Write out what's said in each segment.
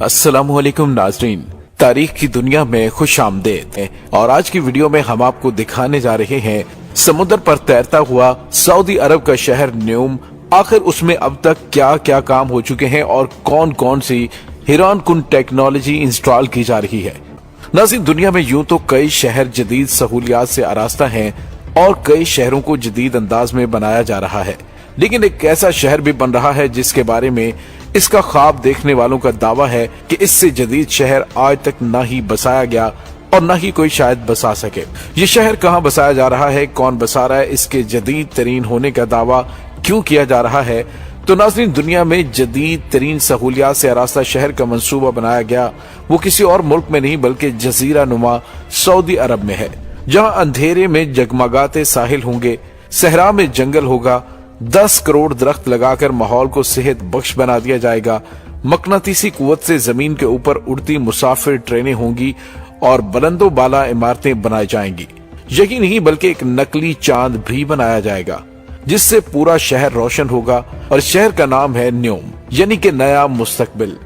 अस्सलाम वालेकुम नाजरीन, तारीख की दुनिया में खुश आमदेद है। और आज की वीडियो में हम आपको दिखाने जा रहे हैं समुद्र पर तैरता हुआ सऊदी अरब का शहर न्यूम। आखिर उसमें अब तक क्या क्या काम हो चुके हैं और कौन कौन सी हैरान कुन टेक्नोलॉजी इंस्टॉल की जा रही है। नाज़रीन, दुनिया में यूं तो कई शहर जदीद सहूलियात से आरास्ता हैं और कई शहरों को जदीद अंदाज में बनाया जा रहा है, लेकिन एक ऐसा शहर भी बन रहा है जिसके बारे में इसका ख्वाब देखने वालों का दावा है कि इससे जदीद शहर आज तक न ही बसाया गया और न ही कोई शायद बसा सके। ये शहर कहाँ बसाया जा रहा है, कौन बसा रहा है, इसके जदीद तरीन होने का दावा क्यों किया जा रहा है। तो नाज़रीन, दुनिया में जदीद तरीन सहूलियात से आरास्ता शहर का मंसूबा बनाया गया वो किसी और मुल्क में नहीं बल्कि जजीरा नुमा सऊदी अरब में है, जहाँ अंधेरे में जगमगाते साहिल होंगे, सहरा में जंगल होगा, 10 करोड़ दरख्त लगाकर माहौल को सेहत बख्श बना दिया जाएगा, मकनातीसी कुव्वत से जमीन के ऊपर उड़ती मुसाफिर ट्रेनें होंगी और बुलंदो बाला इमारतें बनाई जाएंगी। यही नहीं बल्कि एक नकली चांद भी बनाया जाएगा जिससे पूरा शहर रोशन होगा और शहर का नाम है न्यूम, यानी कि नया मुस्तकबिल।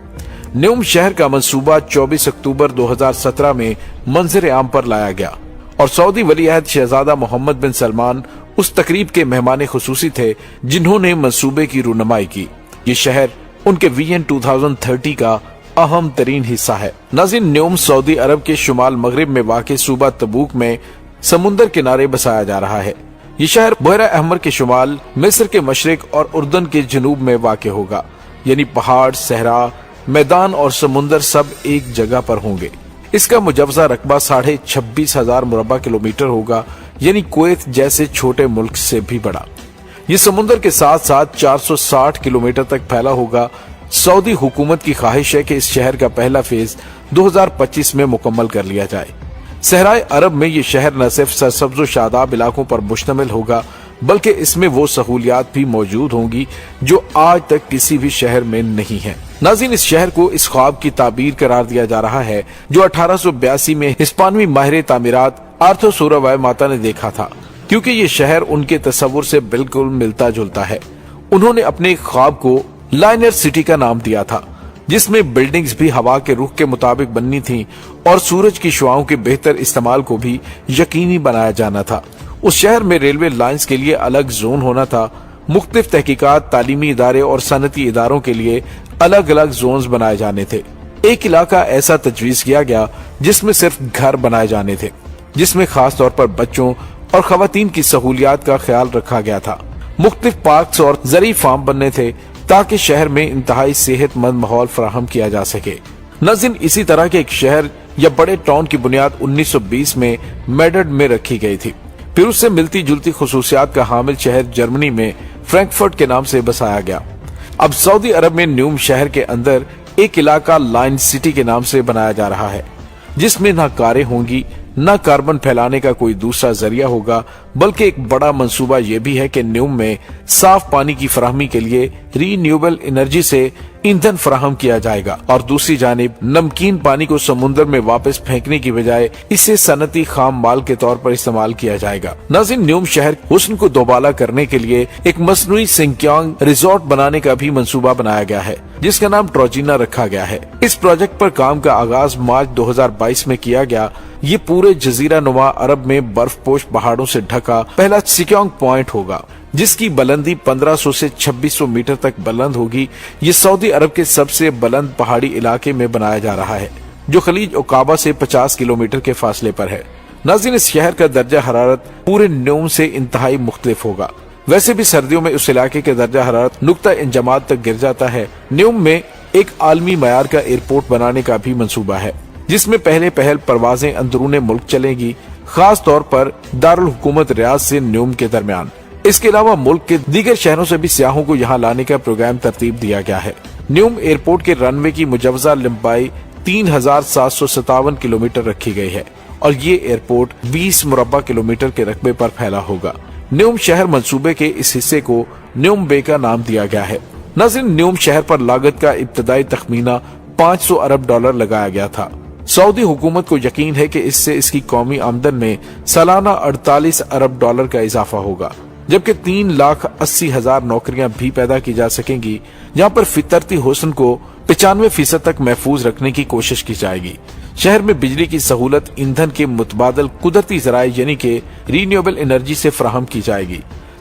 न्यूम शहर का मंसूबा 24 अक्टूबर 2017 में मंजर आम पर लाया गया और सऊदी वली अहद शहजादा मोहम्मद बिन सलमान उस तकरीब के मेहमान खुसूसी थे जिन्होंने मंसूबे की रूनमाई की। ये शहर उनके विजन 2030 का अहम तरीन हिस्सा है। नाज़रीन, न्यूम सऊदी अरब के शुमाल मगरिब में वाक़े सूबा तबूक में समुंदर किनारे बसाया जा रहा है। ये शहर बहरा अहमर के शुमाल, मिस्र के मशरिक और उर्दन के जनूब में वाक़े होगा, यानी पहाड़, सहरा, मैदान और समुंदर सब एक जगह पर होंगे। इसका मुजवजा रकबा 26,500 मुरब्बा किलोमीटर होगा, यानी कुवैत जैसे छोटे मुल्क से भी बड़ा। ये समुंदर के साथ साथ 460 किलोमीटर तक फैला होगा। सऊदी हुकूमत की ख्वाहिश है कि इस शहर का पहला फेज 2025 में मुकम्मल कर लिया जाए। सहराए अरब में ये शहर न सिर्फ सरसब्ज शादाब इलाकों पर मुश्तमिल होगा बल्कि इसमें वो सहूलियात भी मौजूद होंगी जो आज तक किसी भी शहर में नहीं है। नाज़रीन, इस शहर को इस ख्वाब की ताबीर करार दिया जा रहा है जो 1882 में हिस्पानवी माहिर तामीरात आर्थर सोरावाय माता ने देखा था, क्योंकि ये शहर उनके तस्वुर से बिल्कुल मिलता जुलता है। उन्होंने अपने ख्वाब को लाइनर सिटी का नाम दिया था, जिसमें बिल्डिंग्स भी हवा के रुख के मुताबिक बननी थी और सूरज की शुआओं के बेहतर इस्तेमाल को भी यकीनी बनाया जाना था। उस शहर में रेलवे लाइंस के लिए अलग जोन होना था, मुख्तलिफ तहकीकात, तालीमी इदारे और सनती इदारों के लिए अलग अलग जोन्स बनाए जाने थे। एक इलाका ऐसा तजवीज किया गया जिसमें सिर्फ घर बनाए जाने थे, जिसमें खास तौर पर बच्चों और खवातीन की सहूलियात का ख्याल रखा गया था। मुख्तलिफ पार्क्स और ज़री फार्म बनने थे ताकि शहर में इंतहाई सेहतमंद माहौल फराहम किया जा सके। नाज़रीन, इसी तरह के एक शहर या बड़े टाउन की बुनियाद 1920 में मेडर्ड में रखी गई थी। फिर उससे मिलती जुलती खुसूसियात का हामिल शहर जर्मनी में फ्रैंकफर्ट के नाम से बसाया गया। अब सऊदी अरब में न्यूम शहर के अंदर एक इलाका लाइन सिटी के नाम से बनाया जा रहा है, जिसमें न कारें होंगी, न कार्बन फैलाने का कोई दूसरा जरिया होगा, बल्कि एक बड़ा मंसूबा यह भी है कि न्यूम में साफ पानी की फराहमी के लिए रीन्यूएबल एनर्जी से ईंधन फराहम किया जाएगा और दूसरी जानिब नमकीन पानी को समुद्र में वापस फेंकने की बजाय इसे सनती खाम माल के तौर पर इस्तेमाल किया जाएगा। नाज़रीन, न्यूम शहर हुस्न को दोबाला करने के लिए एक मसनूई सिंक्यांग रिजॉर्ट बनाने का भी मंसूबा बनाया गया है, जिसका नाम ट्रोजिना रखा गया है। इस प्रोजेक्ट पर काम का आगाज मार्च 2022 में किया गया। ये पूरे जजीरा नुमा अरब में बर्फपोश पहाड़ों से ढका पहला सिक्यांग पॉइंट होगा, जिसकी बुलंदी 1500 से 2600 मीटर तक बुलंद होगी। ये सऊदी अरब के सबसे बुलंद पहाड़ी इलाके में बनाया जा रहा है, जो खलीज उकाबा से 50 किलोमीटर के फासले पर है। नाज़रीन, इस शहर का दर्जा हरारत पूरे न्यूम से इंतहाई मुख्तलिफ होगा। वैसे भी सर्दियों में उस इलाके के दर्जा हरारत नुक्ता इंजमात तक गिर जाता है। न्यूम में एक आलमी मयार का एयरपोर्ट बनाने का भी मंसूबा है, जिसमें पहले पहल परवाजें अंदरूने मुल्क चलेंगी, खास तौर पर दारुल हुकूमत रियाद से न्यूम के दरमियान। इसके अलावा मुल्क के दीगर शहरों से भी सियाहों को यहाँ लाने का प्रोग्राम तरतीब दिया गया है। न्यूम एयरपोर्ट के रनवे की मुजवजा लंबाई 3,757 किलोमीटर रखी गई है और ये एयरपोर्ट 20 मुरब्बा किलोमीटर के रकबे पर फैला होगा। न्यूम शहर मंसूबे के इस हिस्से को न्यूम बे का नाम दिया गया है। नाज़रीन, न्यूम शहर पर लागत का इब्तदाई तखमीना 500 अरब डॉलर लगाया गया था। सऊदी हुकूमत को यकीन है कि इससे इसकी कौमी आमदन में सालाना 48 अरब डॉलर का इजाफा होगा। जबकि 3,80,000 नौकरियां भी पैदा की जा सकेंगी, जहां पर फितरती हुस्न को 95% तक महफूज रखने की कोशिश की जाएगी। शहर में बिजली की सहूलत ईंधन के मुतबादल कुदरती जराए यानी कि रीन्यूएबल एनर्जी से फराहम की जाएगी,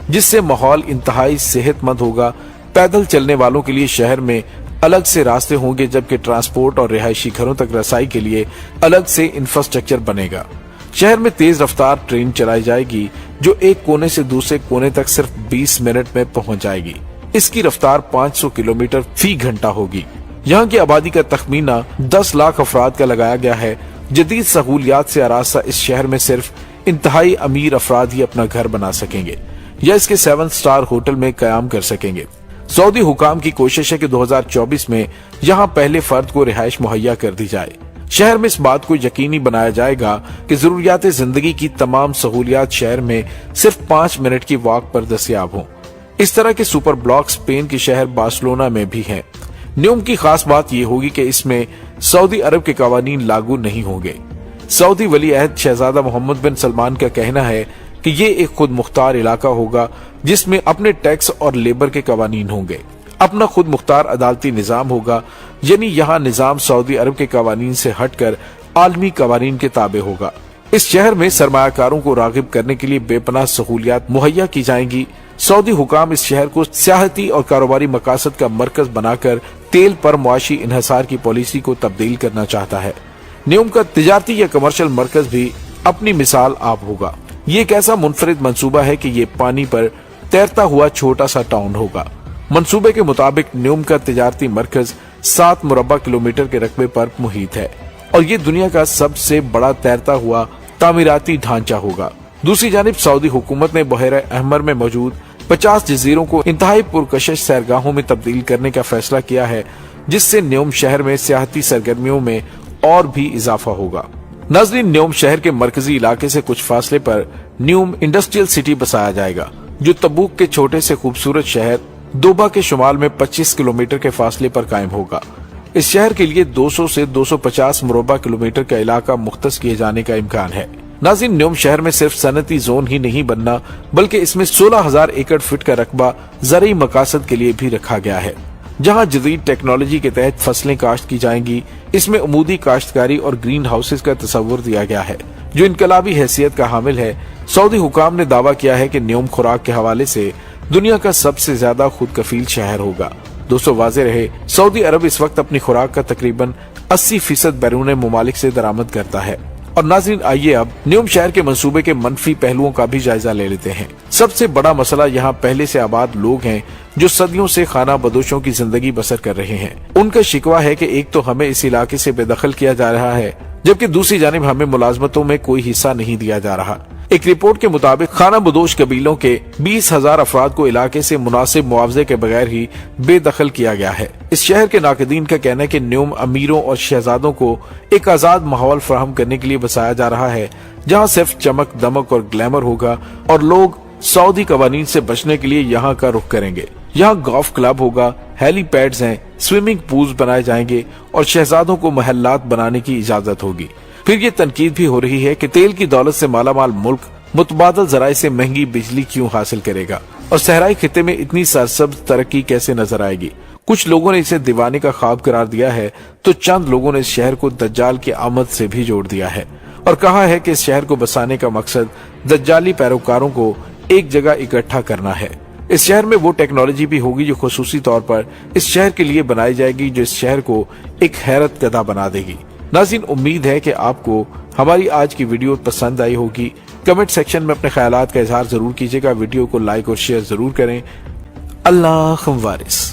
जिससे माहौल इंतहाई सेहतमंद होगा। पैदल चलने वालों के लिए शहर में अलग से रास्ते होंगे, जबकि ट्रांसपोर्ट और रिहायशी घरों तक रसाई के लिए अलग से इंफ्रास्ट्रक्चर बनेगा। शहर में तेज रफ्तार ट्रेन चलाई जाएगी, जो एक कोने से दूसरे कोने तक सिर्फ 20 मिनट में पहुंच जाएगी। इसकी रफ्तार 500 किलोमीटर फी घंटा होगी। यहाँ की आबादी का तखमीना 10 लाख अफराद का लगाया गया है। जदीद सहूलियात से आरास्ता इस शहर में सिर्फ इंतहाई अमीर अफराद ही अपना घर बना सकेंगे या इसके 7 स्टार होटल में कयाम कर सकेंगे। सऊदी हुकाम की कोशिश है कि 2024 में यहाँ पहले फर्द को रिहाइश मुहैया कर दी जाए। शहर में इस बात को यकीनी बनाया जाएगा कि जरूरियात जिंदगी की तमाम सहूलियात शहर में सिर्फ 5 मिनट की वॉक पर दस्तयाब हों। इस तरह के सुपर ब्लॉक स्पेन के शहर बार्सिलोना में भी हैं। न्यूम की खास बात यह होगी कि इसमें सऊदी अरब के कवानीन लागू नहीं होंगे। सऊदी वली अहद शहजादा मोहम्मद बिन सलमान का कहना है कि ये एक खुद मुख्तार इलाका होगा, जिसमें अपने टैक्स और लेबर के कवानीन होंगे। अपना खुद मुख्तार अदालती निजाम होगा, यानी यहाँ निजाम सऊदी अरब के कवानीन से हटकर आलमी कवानीन के ताबे होगा। इस शहर में सरमायाकारों को रागिब करने के लिए बेपनाह सहूलियात मुहैया की जाएंगी। सऊदी हुकाम इस शहर को सियाहती और कारोबारी मकासद का मरकज बनाकर तेल पर मुआशी इन्हसार की पॉलिसी को तब्दील करना चाहता है। न्यूम का तिजारती या कमर्शियल मरकज भी अपनी मिसाल आप होगा। ये एक ऐसा मुनफरिद मंसूबा है कि ये पानी पर तैरता हुआ छोटा सा टाउन होगा। मंसूबे के मुताबिक न्यूम का तिजारती मरकज 7 मुरब्बा किलोमीटर के रकबे पर मुहित है और ये दुनिया का सबसे बड़ा तैरता हुआ तामीराती ढांचा होगा। दूसरी जानिब सऊदी हुकूमत ने बहरा अहमर में मौजूद 50 जजीरों को इंतहाई पुरकशिश सैरगाहों में तब्दील करने का फैसला किया है, जिससे न्यूम शहर में सियाहती सरगर्मियों में और भी इजाफा होगा। नाज़रीन, न्यूम शहर के मरकजी इलाके से कुछ फासले पर न्यूम इंडस्ट्रियल सिटी बसाया जाएगा, जो तबूक के छोटे से खूबसूरत शहर दोबा के शुमाल में 25 किलोमीटर के फासले पर कायम होगा। इस शहर के लिए 200 से 250 मुरब्बा किलोमीटर का इलाका मुख्तस किए जाने का इम्कान है। नाज़रीन, न्यूम शहर में सिर्फ सनती जोन ही नहीं बनना, बल्कि इसमें 16,000 एकड़ फीट का रकबा ज़रूरी मकासद के लिए भी रखा गया है, जहां जदीद टेक्नोलॉजी के तहत फसलें काश्त की जाएंगी। इसमें उमूदी काश्तकारी और ग्रीन हाउसेज का तस्वुर दिया गया है, जो इनकलाबी हैसियत का हामिल है। सऊदी हुकाम ने दावा किया है कि न्यूम खुराक के हवाले से दुनिया का सबसे ज्यादा खुद कफील शहर होगा। दोस्तों, वाज़ेह रहे, सऊदी अरब इस वक्त अपनी खुराक का तकरीबन 80% बैरून मुमालिक से दरामद करता है। और नाज़रीन, आइए अब न्यूम शहर के मंसूबे के मनफी पहलुओं का भी जायजा ले लेते हैं। सबसे बड़ा मसला यहाँ पहले से आबाद लोग हैं, जो सदियों से खाना बदोशों की जिंदगी बसर कर रहे हैं। उनका शिकवा है कि एक तो हमें इस इलाके से बेदखल किया जा रहा है, जबकि दूसरी जानिब हमें मुलाजमतों में कोई हिस्सा नहीं दिया जा रहा। एक रिपोर्ट के मुताबिक खाना बदोश कबीलों के 20,000 अफराद को इलाके से मुनासिब मुआवजे के बगैर ही बेदखल किया गया है। इस शहर के नाकदीन का कहना है कि न्यूम अमीरों और शहजादों को एक आजाद माहौल फराहम करने के लिए बसाया जा रहा है, जहाँ सिर्फ चमक दमक और ग्लैमर होगा और लोग सऊदी कवानीन से बचने के लिए यहाँ का रुख करेंगे। यहाँ गोल्फ क्लब होगा, हेलीपैड्स हैं, स्विमिंग पूल्स बनाए जाएंगे और शहजादों को महल्लात बनाने की इजाजत होगी। फिर ये तनकीद भी हो रही है कि तेल की दौलत से मालामाल मुल्क मुतबादल जराए से महंगी बिजली क्यों हासिल करेगा और सहराई खिते में इतनी सरसब्ज तरक्की कैसे नजर आएगी। कुछ लोगों ने इसे दीवाने का ख्वाब करार दिया है, तो चंद लोगों ने इस शहर को दज्जाल की आमद से भी जोड़ दिया है और कहा है कि इस शहर को बसाने का मकसद दज्जाली पैरोकारों को एक जगह इकट्ठा करना है। इस शहर में वो टेक्नोलॉजी भी होगी जो खुसूसी तौर पर इस शहर के लिए बनाई जाएगी, जो इस शहर को एक हैरत कदा बना देगी। नाज़रीन, उम्मीद है कि आपको हमारी आज की वीडियो पसंद आई होगी। कमेंट सेक्शन में अपने ख्यालात का इजहार जरूर कीजिएगा। वीडियो को लाइक और शेयर जरूर करें। अल्लाह वारिस।